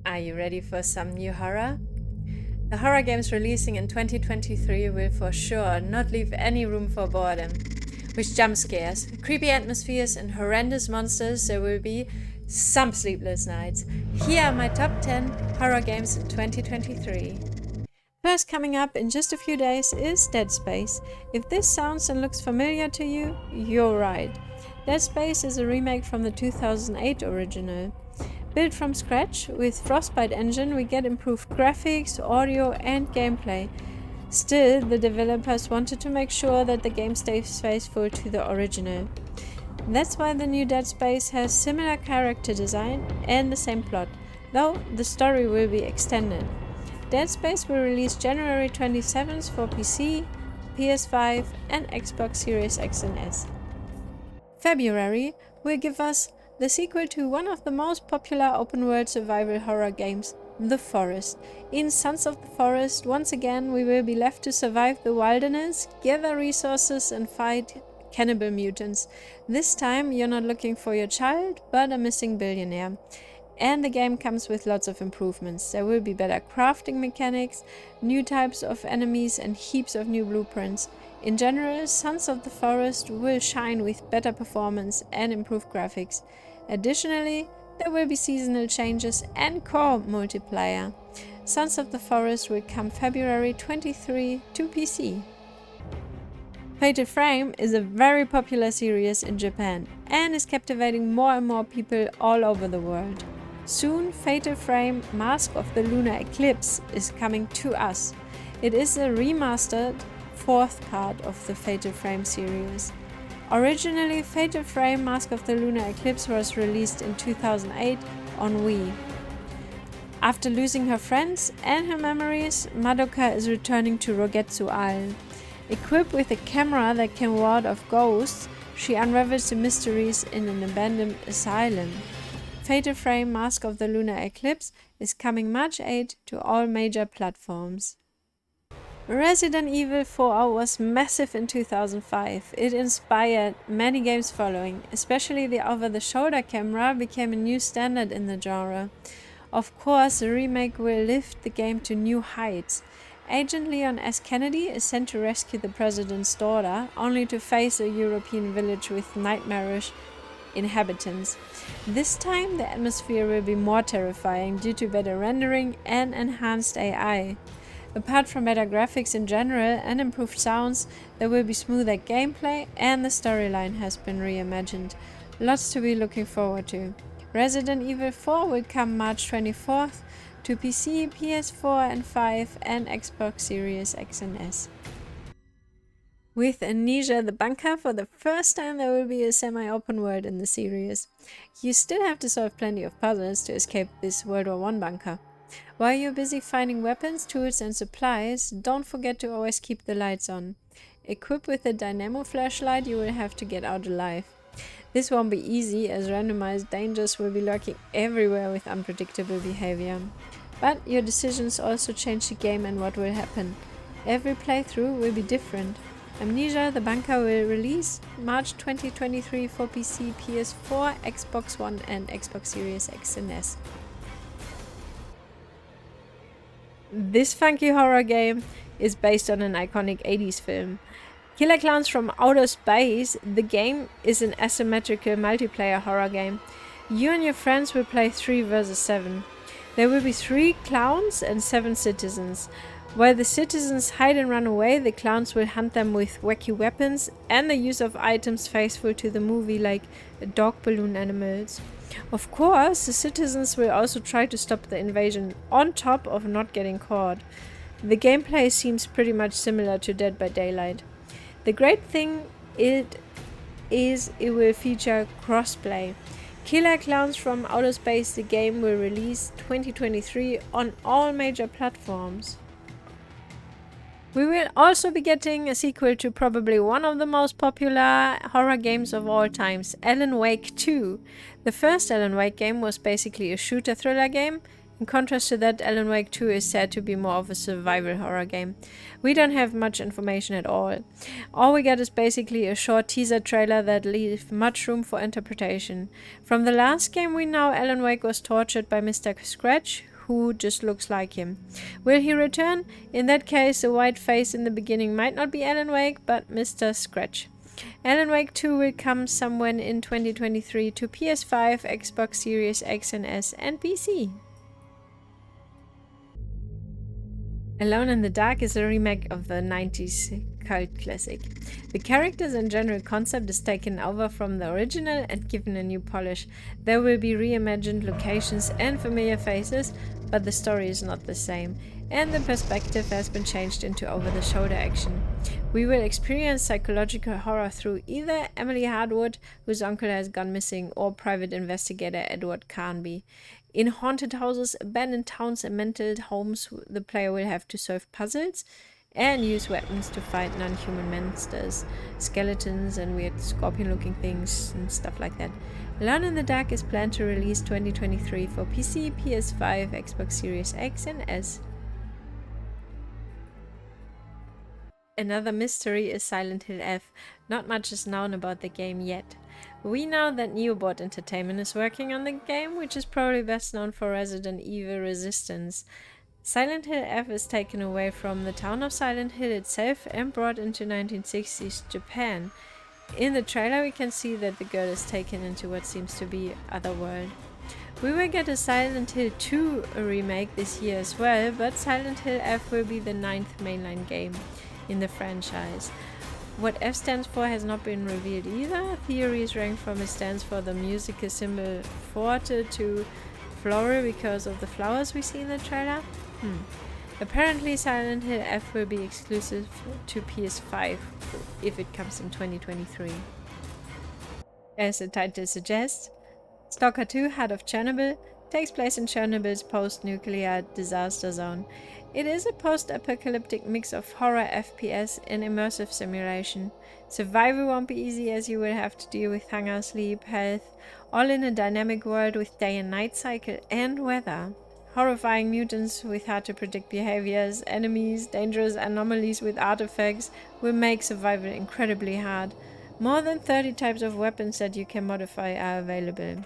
Are you ready for some new horror? The horror games releasing in 2023 will for sure not leave any room for boredom. With jump scares, creepy atmospheres, and horrendous monsters, there will be some sleepless nights. Here are my top 10 horror games in 2023. First coming up in just a few days is Dead Space. If this sounds and looks familiar to you, you're right. Dead Space is a remake from the 2008 original. Built from scratch, with Frostbite engine we get improved graphics, audio and gameplay. Still, the developers wanted to make sure that the game stays faithful to the original. That's why the new Dead Space has similar character design and the same plot, though the story will be extended. Dead Space will release January 27th for PC, PS5 and Xbox Series X and S. February will give us the sequel to one of the most popular open-world survival horror games, The Forest. In Sons of the Forest, once again we will be left to survive the wilderness, gather resources and fight cannibal mutants. This time you're not looking for your child, but a missing billionaire. And the game comes with lots of improvements. There will be better crafting mechanics, new types of enemies and heaps of new blueprints. In general, Sons of the Forest will shine with better performance and improved graphics. Additionally, there will be seasonal changes and core multiplayer. Sons of the Forest will come February 23 to PC. Fatal Frame is a very popular series in Japan and is captivating more and more people all over the world. Soon, Fatal Frame Mask of the Lunar Eclipse is coming to us. It is a remastered fourth part of the Fatal Frame series. Originally, Fatal Frame Mask of the Lunar Eclipse was released in 2008 on Wii. After losing her friends and her memories, Madoka is returning to Rogetsu Isle. Equipped with a camera that can ward off ghosts, she unravels the mysteries in an abandoned asylum. Fatal Frame Mask of the Lunar Eclipse is coming March 8 to all major platforms. Resident Evil 4 was massive in 2005. It inspired many games following, especially the over-the-shoulder camera became a new standard in the genre. Of course, the remake will lift the game to new heights. Agent Leon S. Kennedy is sent to rescue the president's daughter, only to face a European village with nightmarish inhabitants. This time, the atmosphere will be more terrifying due to better rendering and enhanced AI. Apart from better graphics in general and improved sounds, there will be smoother gameplay and the storyline has been reimagined. Lots to be looking forward to. Resident Evil 4 will come March 24th to PC, PS4 and 5 and Xbox Series X and S. With Amnesia the Bunker, for the first time there will be a semi-open world in the series. You still have to solve plenty of puzzles to escape this World War I bunker. While you're busy finding weapons, tools and supplies, don't forget to always keep the lights on. Equipped with a dynamo flashlight, you will have to get out alive. This won't be easy, as randomized dangers will be lurking everywhere with unpredictable behavior. But your decisions also change the game and what will happen. Every playthrough will be different. Amnesia the Bunker will release March 2023 for PC, PS4, Xbox One and Xbox Series X and S. This funky horror game is based on an iconic 80s film. Killer Klowns from Outer Space, the game is an asymmetrical multiplayer horror game. You and your friends will play 3 vs 7. There will be 3 clowns and 7 citizens. While the citizens hide and run away, the clowns will hunt them with wacky weapons and the use of items faithful to the movie, like dog balloon animals. Of course, the citizens will also try to stop the invasion on top of not getting caught. The gameplay seems pretty much similar to Dead by Daylight. The great thing it will feature crossplay. Killer Klowns from Outer Space, the game will release 2023 on all major platforms. We will also be getting a sequel to probably one of the most popular horror games of all times, Alan Wake 2. The first Alan Wake game was basically a shooter thriller game. In contrast to that, Alan Wake 2 is said to be more of a survival horror game. We don't have much information at all. All we get is basically a short teaser trailer that leaves much room for interpretation. From the last game we know, Alan Wake was tortured by Mr. Scratch, who just looks like him. Will he return? In that case, the white face in the beginning might not be Alan Wake, but Mr. Scratch. Alan Wake 2 will come somewhere in 2023 to PS5, Xbox Series X and S, and PC. Alone in the Dark is a remake of the 90s cult classic. The characters and general concept is taken over from the original and given a new polish. There will be reimagined locations and familiar faces, but the story is not the same, and the perspective has been changed into over-the-shoulder action. We will experience psychological horror through either Emily Hardwood, whose uncle has gone missing, or private investigator Edward Carnby. In haunted houses, abandoned towns, and mental homes, the player will have to solve puzzles and use weapons to fight non-human monsters, skeletons and weird scorpion-looking things and stuff like that. Alone in the Dark is planned to release 2023 for PC, PS5, Xbox Series X and S. Another mystery is Silent Hill F. Not much is known about the game yet. We know that Neoboard Entertainment is working on the game, which is probably best known for Resident Evil Resistance. Silent Hill F is taken away from the town of Silent Hill itself and brought into 1960s Japan. In the trailer we can see that the girl is taken into what seems to be Otherworld. We will get a Silent Hill 2 remake this year as well, but Silent Hill F will be the 9th mainline game in the franchise. What F stands for has not been revealed either. Theories rank from it stands for the musical symbol forte to floral because of the flowers we see in the trailer. Apparently Silent Hill F will be exclusive to PS5 if it comes in 2023. As the title suggests, S.T.A.L.K.E.R 2, Heart of Chernobyl, takes place in Chernobyl's post-nuclear disaster zone. It is a post-apocalyptic mix of horror, FPS, and immersive simulation. Survival won't be easy as you will have to deal with hunger, sleep, health, all in a dynamic world with day and night cycle and weather. Horrifying mutants with hard-to-predict behaviors, enemies, dangerous anomalies with artifacts will make survival incredibly hard. More than 30 types of weapons that you can modify are available.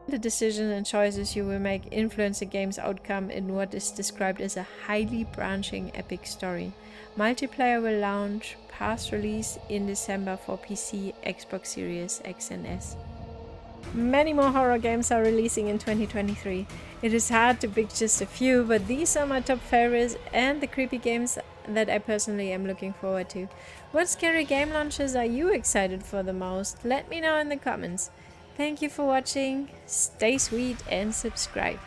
The decisions and choices you will make influence the game's outcome in what is described as a highly branching epic story. Multiplayer will launch past release in December for PC, Xbox Series X and S. Many more horror games are releasing in 2023. It is hard to pick just a few, but these are my top favorites and the creepy games that I personally am looking forward to. What scary game launches are you excited for the most? Let me know in the comments. Thank you for watching, stay sweet and subscribe.